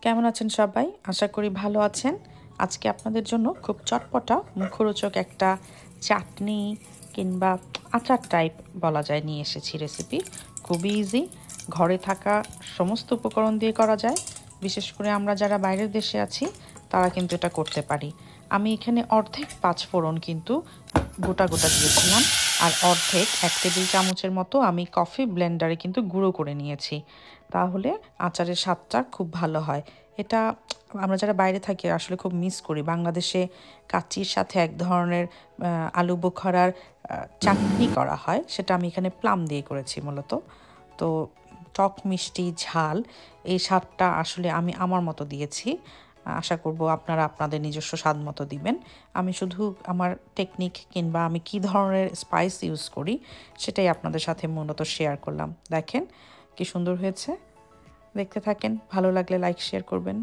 কেমন আছেন সবাই? আশা করি ভালো আছেন। আজকে আপনাদের জন্য খুব চটপটা মুখরোচক একটা চাটনি কিংবা আচার টাইপ বলা যায় নিয়ে এসেছি রেসিপি। খুবই ইজি, ঘরে থাকা সমস্ত উপকরণ দিয়ে করা যায়। বিশেষ করে আমরা যারা বাইরের দেশে আছি তারা কিন্তু এটা করতে পারি। আমি এখানে অর্ধেক পাঁচফোড়ন কিন্তু গোটা গোটা দিয়েছিলাম, আর অর্ধেক 1 টেবিল চামচের মতো আমি কফি ব্লেন্ডারে কিন্তু গুঁড়ো করে নিয়েছি। তাহলে আচারের স্বাদটা খুব ভালো হয়। এটা আমরা যারা বাইরে থাকি আসলে খুব মিস করি। বাংলাদেশে কাচ্চির সাথে এক ধরনের আলু বোখরার চাটনি করা হয়, সেটা আমি এখানে প্লাম দিয়ে করেছি মূলত। তো টক মিষ্টি ঝাল এই স্বাদটা আসলে আমি আমার মতো দিয়েছি। আশা করব আপনারা আপনাদের নিজস্ব স্বাদ মতো দিবেন। আমি শুধু আমার টেকনিক কিংবা আমি কী ধরনের স্পাইস ইউজ করি সেটাই আপনাদের সাথে মূলত শেয়ার করলাম। দেখেন কি সুন্দর হয়েছে। দেখতে থাকেন, ভালো লাগলে লাইক শেয়ার করবেন।